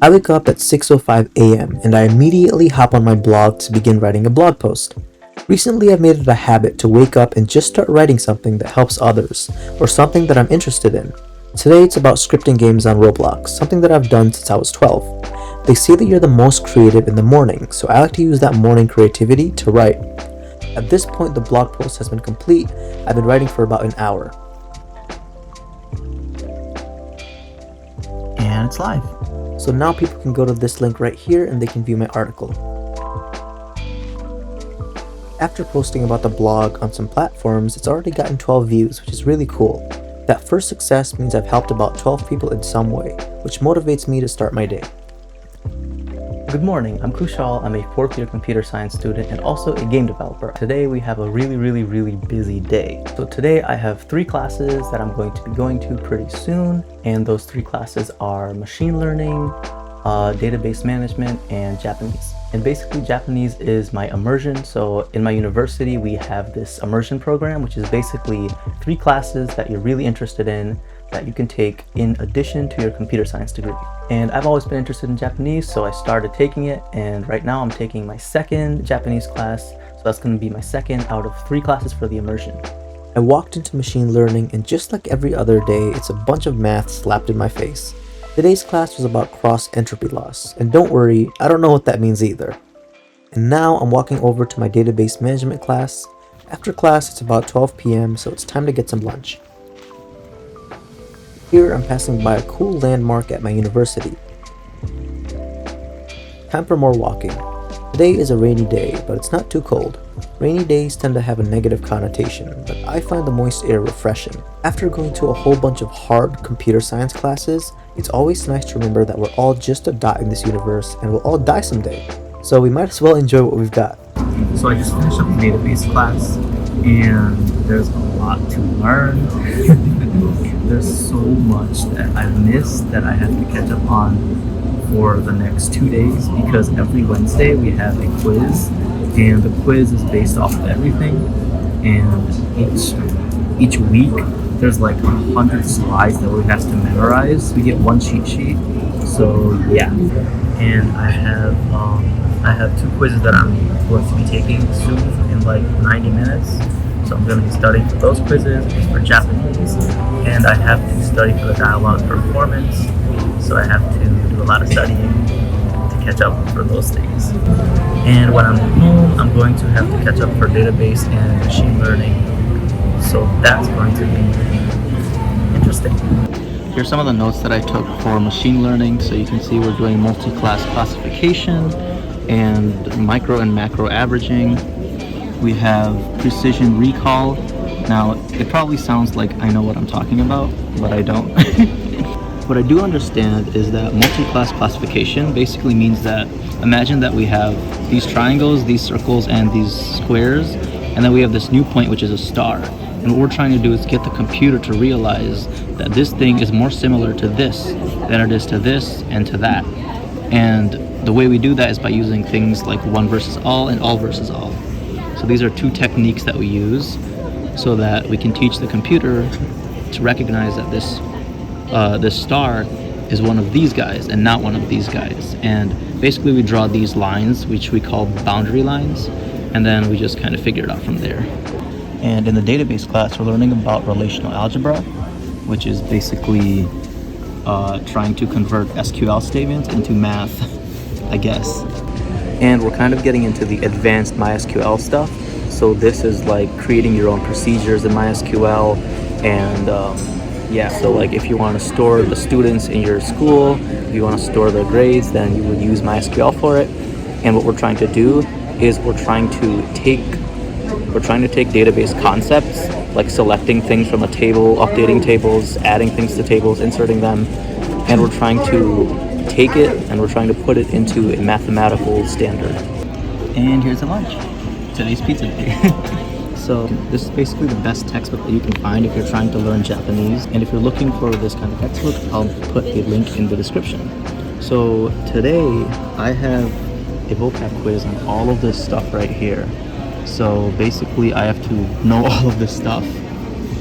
I wake up at 6:05 a.m. and I immediately hop on my blog to begin writing a blog post. Recently, I've made it a habit to wake up and just start writing something that helps others, or something that I'm interested in. Today, it's about scripting games on Roblox, something that I've done since I was 12. They say that you're the most creative in the morning, so I like to use that morning creativity to write. At this point, the blog post has been complete. I've been writing for about an hour. And it's live. So now people can go to this link right here and they can view my article. After posting about the blog on some platforms, it's already gotten 12 views, which is really cool. That first success means I've helped about 12 people in some way, which motivates me to start my day. Good morning, I'm Kushal. I'm a 4th year computer science student and also a game developer. Today we have a really busy day. So today I have 3 classes that I'm going to be going to pretty soon, and those 3 classes are machine learning, database management, and Japanese. And basically Japanese is my immersion. So in my university we have this immersion program, which is basically 3 classes that you're really interested in that you can take in addition to your computer science degree. And I've always been interested in Japanese, so I started taking it, and right now I'm taking my 2nd Japanese class, so that's going to be my 2nd out of 3 classes for the immersion. I walked into machine learning, and just like every other day, it's a bunch of math slapped in my face. Today's class was about cross-entropy loss, and don't worry, I don't know what that means either. And now I'm walking over to my database management class. After class, it's about 12 p.m., so it's time to get some lunch. Here, I'm passing by a cool landmark at my university. Time for more walking. Today is a rainy day, but it's not too cold. Rainy days tend to have a negative connotation, but I find the moist air refreshing. After going to a whole bunch of hard computer science classes, it's always nice to remember that we're all just a dot in this universe and we'll all die someday. So we might as well enjoy what we've got. So I just finished up the database class, and there's a lot to learn. There's so much that I missed that I have to catch up on for the next 2 days, because every Wednesday we have a quiz, and the quiz is based off of everything, and each week there's like 100 slides that we have to memorize. We get one cheat sheet, so yeah. And I have 2 quizzes that I'm going to be taking soon in like 90 minutes. So I'm going to be studying for those quizzes. It's for Japanese, and I have to study for the dialogue performance. So I have to do a lot of studying to catch up for those things. And when I'm home, I'm going to have to catch up for database and machine learning. So that's going to be interesting. Here's some of the notes that I took for machine learning. So you can see we're doing multi-class classification and micro and macro averaging. We have precision recall. Now, it probably sounds like I know what I'm talking about, but I don't. What I do understand is that multi-class classification basically means that, imagine that we have these triangles, these circles, and these squares, and then we have this new point, which is a star. And what we're trying to do is get the computer to realize that this thing is more similar to this than it is to this and to that. And the way we do that is by using things like one versus all and all versus all. So these are 2 techniques that we use so that we can teach the computer to recognize that this star is one of these guys and not one of these guys. And basically we draw these lines, which we call boundary lines, and then we just kind of figure it out from there. And in the database class, we're learning about relational algebra, which is basically trying to convert SQL statements into math, I guess. And we're kind of getting into the advanced MySQL stuff. So this is like creating your own procedures in MySQL, and so like if you want to store the students in your school, if you want to store their grades, then you would use MySQL for it. And what we're trying to do is we're trying to take database concepts, like selecting things from a table, updating tables, adding things to tables, inserting them, and we're trying to take it and we're trying to put it into a mathematical standard. And here's the lunch. Today's pizza day. So this is basically the best textbook that you can find if you're trying to learn Japanese. And if you're looking for this kind of textbook, I'll put a link in the description. So today I have a vocab quiz on all of this stuff right here. So basically I have to know all of this stuff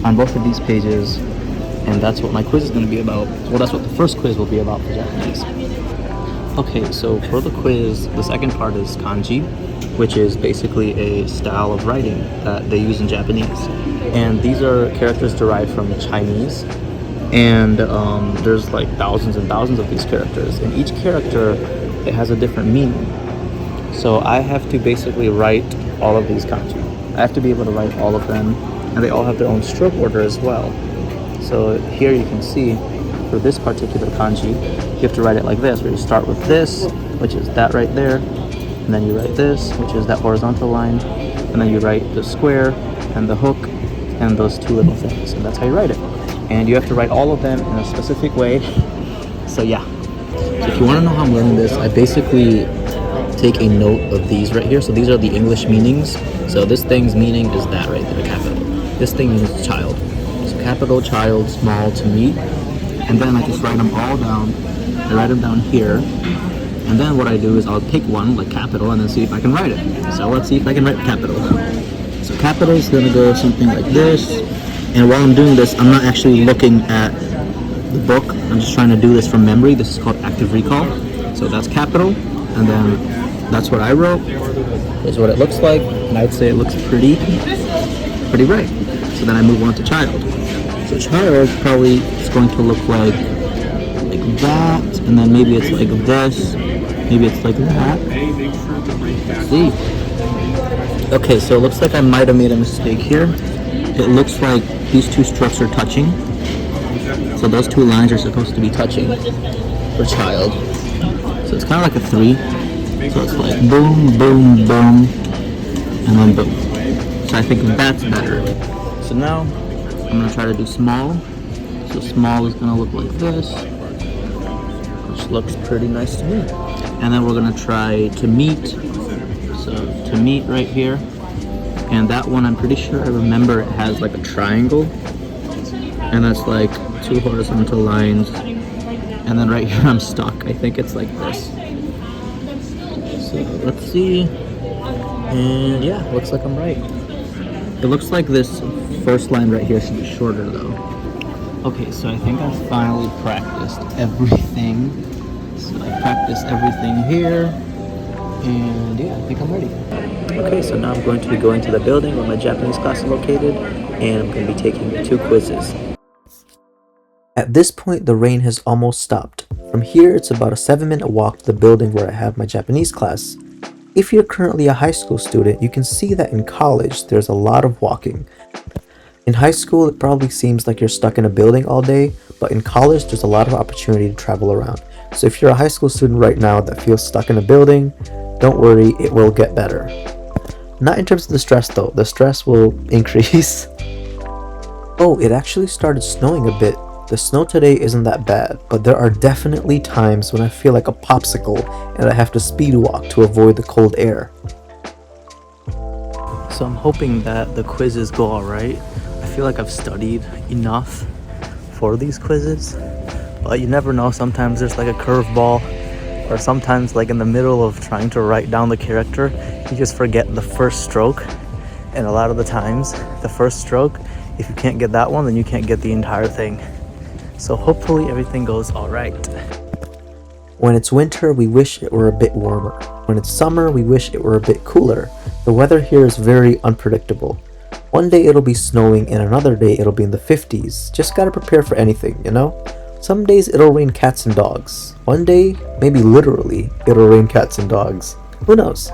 on both of these pages, and that's what my quiz is going to be about. Well, that's what the first quiz will be about for Japanese. Okay, so for the quiz, the second part is kanji, which is basically a style of writing that they use in Japanese. And these are characters derived from Chinese. And there's like thousands and thousands of these characters. And each character, it has a different meaning. So I have to basically write all of these kanji. I have to be able to write all of them. And they all have their own stroke order as well. So here you can see, for this particular kanji, you have to write it like this, where you start with this, which is that right there, and then you write this, which is that horizontal line, and then you write the square and the hook and those two little things, and that's how you write it. And you have to write all of them in a specific way. So yeah. So if you want to know how I'm learning this, I basically take a note of these right here. So these are the English meanings. So this thing's meaning is that right there, capital. This thing means child. So capital, child, small, to meet. And then I just write them all down. I write them down here. And then what I do is I'll pick one, like capital, and then see if I can write it. So let's see if I can write capital. So capital is going to go something like this. And while I'm doing this, I'm not actually looking at the book. I'm just trying to do this from memory. This is called active recall. So that's capital. And then that's what I wrote. Is what it looks like. And I'd say it looks pretty right. So then I move on to child. So child probably is going to look like that, and then maybe it's like this, maybe it's like that. Let's see. Okay, so it looks like I might have made a mistake here. It looks like these two strokes are touching. So those two lines are supposed to be touching for child. So it's kind of like a 3. So it's like boom, boom, boom, and then boom. So I think that's better. So now I'm going to try to do small. So small is going to look like this, which looks pretty nice to me. And then we're going to try to meet. So to meet right here. And that one, I'm pretty sure I remember it has like a triangle. And that's like 2 horizontal lines. And then right here I'm stuck. I think it's like this. So let's see. And yeah, looks like I'm right. It looks like this first line right here should be shorter though. Okay, so I think I finally practiced everything. So I practiced everything here. And yeah, I think I'm ready. Okay, so now I'm going to be going to the building where my Japanese class is located. And I'm going to be taking 2 quizzes. At this point, the rain has almost stopped. From here, it's about a 7-minute walk to the building where I have my Japanese class. If you're currently a high school student, you can see that in college, there's a lot of walking. In high school, it probably seems like you're stuck in a building all day, but in college, there's a lot of opportunity to travel around. So if you're a high school student right now that feels stuck in a building, don't worry, it will get better. Not in terms of the stress though, the stress will increase. Oh, it actually started snowing a bit. The snow today isn't that bad, but there are definitely times when I feel like a popsicle and I have to speed walk to avoid the cold air. So I'm hoping that the quizzes go alright. I feel like I've studied enough for these quizzes, but you never know. Sometimes there's like a curveball, or sometimes like in the middle of trying to write down the character, you just forget the first stroke. And a lot of the times, the first stroke, if you can't get that one, then you can't get the entire thing. So hopefully everything goes all right. When it's winter, we wish it were a bit warmer. When it's summer, we wish it were a bit cooler. The weather here is very unpredictable. One day it'll be snowing and another day it'll be in the 50s. Just gotta prepare for anything, you know? Some days it'll rain cats and dogs. One day, maybe literally, it'll rain cats and dogs. Who knows?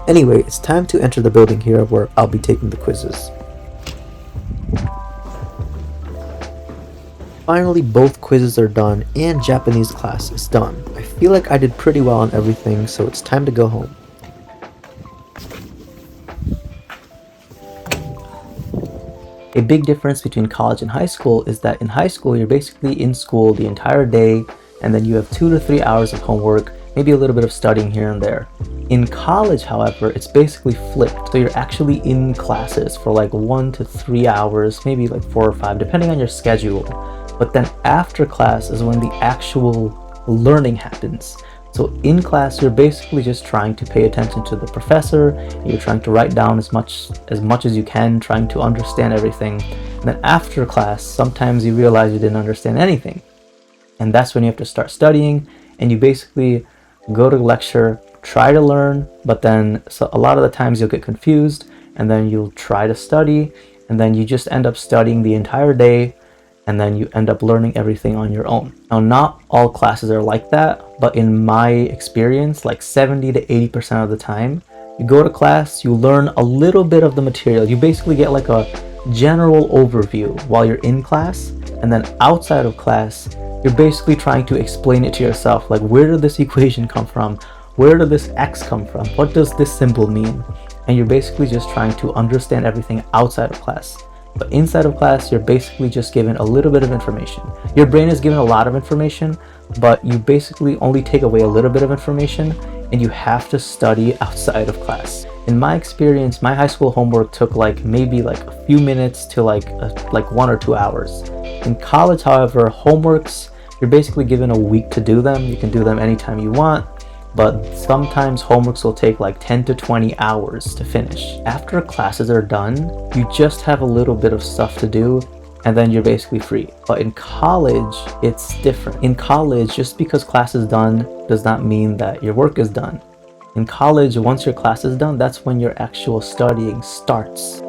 Anyway, it's time to enter the building here where I'll be taking the quizzes. Finally, both quizzes are done and Japanese class is done. I feel like I did pretty well on everything, so it's time to go home. A big difference between college and high school is that in high school, you're basically in school the entire day, and then you have 2 to 3 hours of homework, maybe a little bit of studying here and there. In college, however, it's basically flipped. So you're actually in classes for like 1 to 3 hours, maybe like 4 or 5, depending on your schedule. But then after class is when the actual learning happens. So in class, you're basically just trying to pay attention to the professor. You're trying to write down as much as you can, trying to understand everything. And then after class, sometimes you realize you didn't understand anything. And that's when you have to start studying, and you basically go to lecture, try to learn, but then so a lot of the times you'll get confused, and then you'll try to study, and then you just end up studying the entire day, and then you end up learning everything on your own. Now, not all classes are like that, but in my experience, like 70 to 80% of the time, you go to class, you learn a little bit of the material. You basically get like a general overview while you're in class, and then outside of class, you're basically trying to explain it to yourself, like, where did this equation come from? Where did this x come from? What does this symbol mean? And you're basically just trying to understand everything outside of class. But inside of class, you're basically just given a little bit of information. Your brain is given a lot of information, but you basically only take away a little bit of information, and you have to study outside of class. In my experience, my high school homework took maybe a few minutes to like 1 or 2 hours. In college, however, homeworks, you're basically given a week to do them. You can do them anytime you want, but sometimes homeworks will take like 10 to 20 hours to finish. After classes are done, you just have a little bit of stuff to do, and then you're basically free. But in college, it's different. In college, just because class is done does not mean that your work is done. In college, once your class is done, that's when your actual studying starts.